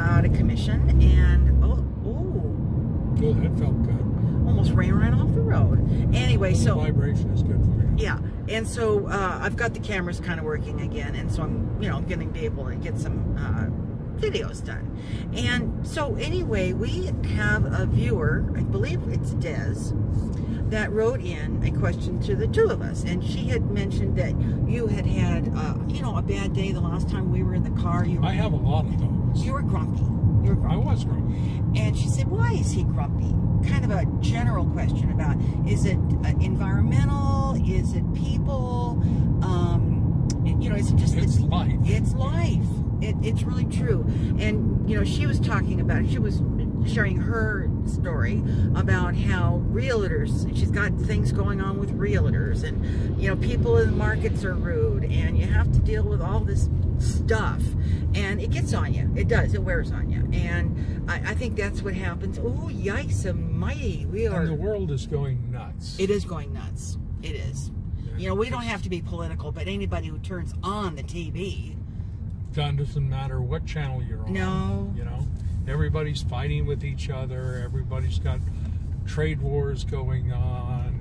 out of commission, and oh, that felt good. almost ran right off the road. Anyway, so vibration is good for you. yeah, and so I've got the cameras kind of working again, and so I'm I'm going to be able to get some videos done. And so anyway, we have a viewer, I believe it's Des, that wrote in a question to the two of us, and she had mentioned that you had a bad day the last time we were in the car. I have a lot of those. You were grumpy. I was grumpy. And she said, why is he grumpy? Kind of a general question about, is it environmental? Is it people? Is it just... It's life. It's life. It's really true. And, she was talking about, she was sharing her story about how realtors, she's got things going on with realtors, and, people in the markets are rude, and you have to deal with all this stuff, and it gets on you. It does. It wears on you. And I think that's what happens. Oh, yikes almighty. And the world is going nuts. It is going nuts. It is. We don't have to be political, but anybody who turns on the TV... It doesn't matter what channel you're on. No. Everybody's fighting with each other. Everybody's got trade wars going on.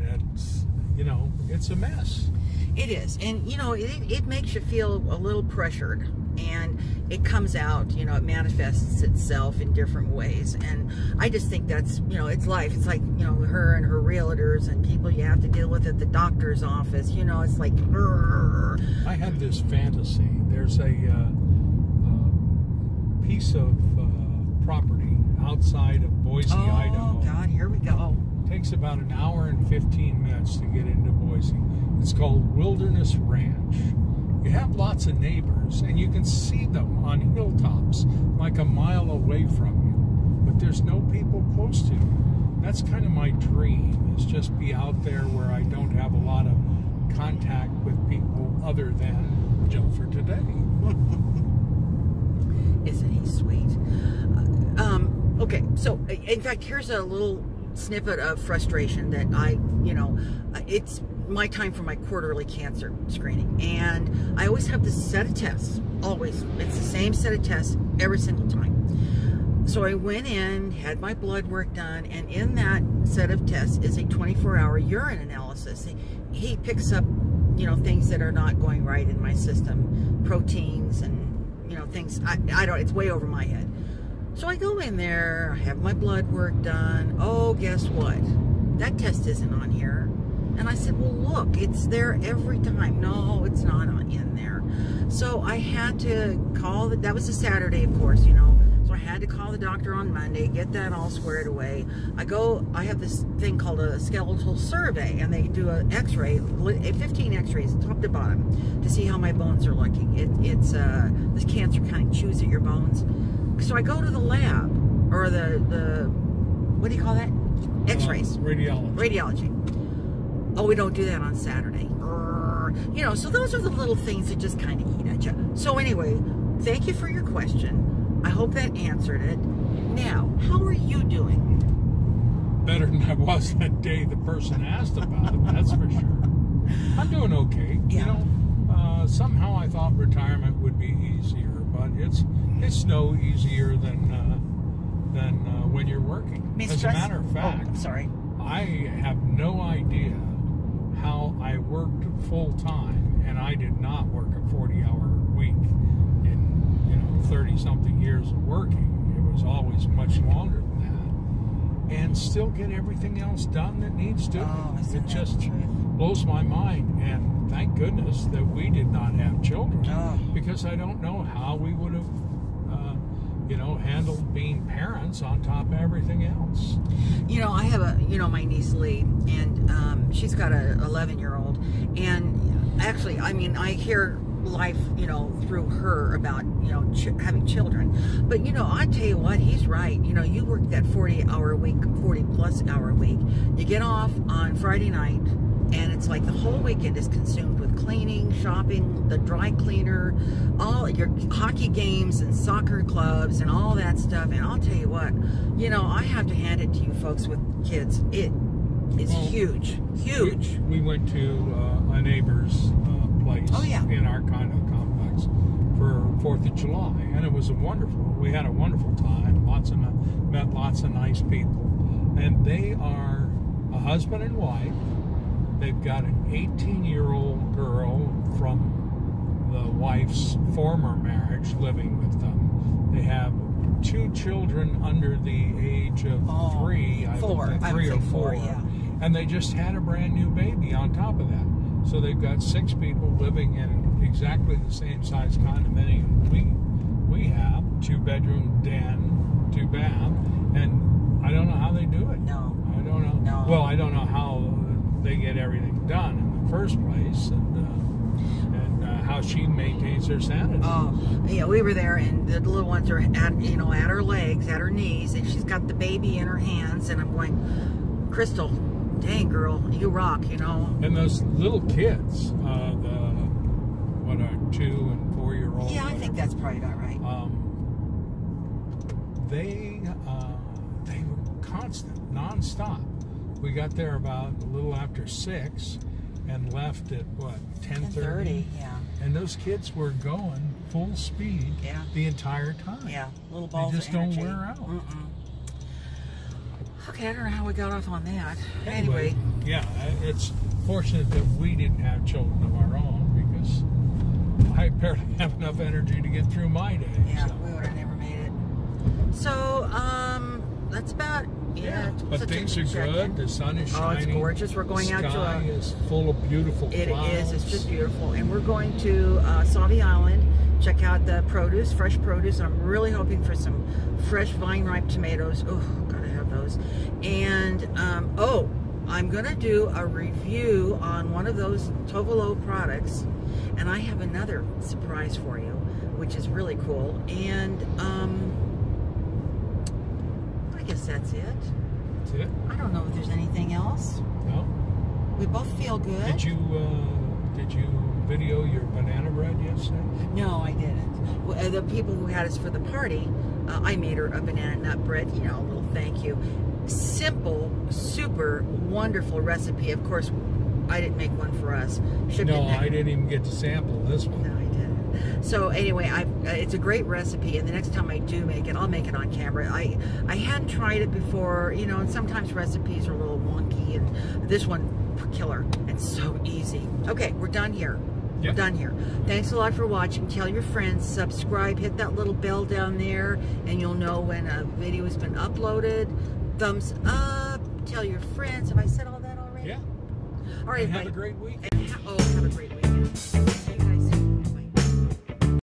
It's a mess. It is. And, it makes you feel a little pressured. And it comes out, it manifests itself in different ways. And I just think that's, it's life. It's like, her and her realtors and people you have to deal with at the doctor's office. It's like, I had this fantasy. There's a piece of property outside of Boise, Idaho. Oh, God, here we go. Takes about an hour and 15 minutes to get into Boise. It's called Wilderness Ranch. You have lots of neighbors, and you can see them on hilltops like a mile away from you, but there's no people close to you. That's kind of my dream, is just be out there where I don't have a lot of contact with people other than Joe for today. Isn't he sweet? Okay, so in fact, here's a little snippet of frustration that it's my time for my quarterly cancer screening, and I always have this set of tests. Always, it's the same set of tests every single time. So I went in, had my blood work done, and in that set of tests is a 24-hour urine analysis. He picks up, things that are not going right in my system, proteins and things. I don't. It's way over my head. So I go in there, I have my blood work done. Oh, guess what? That test isn't on here. And I said, well, look, it's there every time. No, it's not in there. So I had to call, that was a Saturday, of course, So I had to call the doctor on Monday, get that all squared away. I have this thing called a skeletal survey, and they do an x-ray, 15 x-rays, top to bottom, to see how my bones are looking. This cancer kind of chews at your bones. So I go to the lab, or the what do you call that? X-rays. Radiology. Oh, we don't do that on Saturday. So those are the little things that just kind of eat at you. So anyway, thank you for your question. I hope that answered it. Now, how are you doing? Better than I was that day the person asked about it, that's for sure. I'm doing okay. Yeah. Somehow I thought retirement would be easier, but it's no easier than when you're working. As a matter of fact, sorry, I have no idea how I worked full time, and I did not work a 40-hour week in 30-something years of working. It was always much longer than that, and still get everything else done that needs doing. It just blows my mind, and thank goodness that we did not have children, because I don't know how we would have handled being parents on top of everything else. I have my niece Lee, and she's got a 11-year-old, and actually, I hear life, through her about, having children. But, I tell you what, he's right. You work that 40-hour week, 40-plus hour week. You get off on Friday night, and it's like the whole weekend is consumed with cleaning, shopping, the dry cleaner, all your hockey games and soccer clubs and all that stuff. And I'll tell you what, I have to hand it to you folks with kids. It is huge. We went to a neighbor's place in our condo complex for 4th of July, and it was we had a wonderful time. Met lots of nice people, and they are a husband and wife. They've got an 18-year-old girl from the wife's former marriage living with them. They have 2 children under the age of 3, three or four, yeah. And they just had a brand new baby on top of that. So they've got 6 people living in exactly the same size condominium we have, 2-bedroom den, 2 bath, and I don't know how they do it. No. I don't know. No. Well, I don't know how they get everything done in the first place, and how she maintains her sanity. Oh, yeah, we were there, and the little ones are at her legs, at her knees, and she's got the baby in her hands, and I'm going, Crystal, dang girl, you rock, And those little kids, what are 2 and 4-year-old? Yeah, I think that's probably about right. They were constant, non-stop. We got there about a little after 6 and left at what, 10:30? Yeah. And those kids were going full speed the entire time. Yeah, little balls They just of energy. don't wear out. Okay, I don't know how we got off on that. Anyway, yeah, it's fortunate that we didn't have children of our own, because I barely have enough energy to get through my day. Yeah, so. we would have never made it. So, that's about but things are good. The sun is shining. Oh, it's gorgeous. We're going out to sky is full of beautiful clouds. It is. It's just beautiful. And we're going to Sauvie Island, check out the produce, fresh produce. I'm really hoping for some fresh vine-ripe tomatoes. Oh, gotta have those. And, I'm going to do a review on one of those Tovolo products. And I have another surprise for you, which is really cool. And, I guess that's it. That's it? I don't know if there's anything else. No? We both feel good. Did you video your banana bread yesterday? No, I didn't. Well, the people who had us for the party, I made her a banana nut bread, a little thank you. Simple, super wonderful recipe. Of course, I didn't make one for us. No, I didn't even get to sample this one. No, I didn't. So anyway, it's a great recipe, and the next time I do make it, I'll make it on camera. I hadn't tried it before, and sometimes recipes are a little wonky, and this one, killer, and so easy. Okay, we're done here. Yeah. We're done here. Thanks a lot for watching. Tell your friends, subscribe, hit that little bell down there, and you'll know when a video has been uploaded. Thumbs up. Tell your friends. Have I said all that already? Yeah. All right. Have a great week. Have a great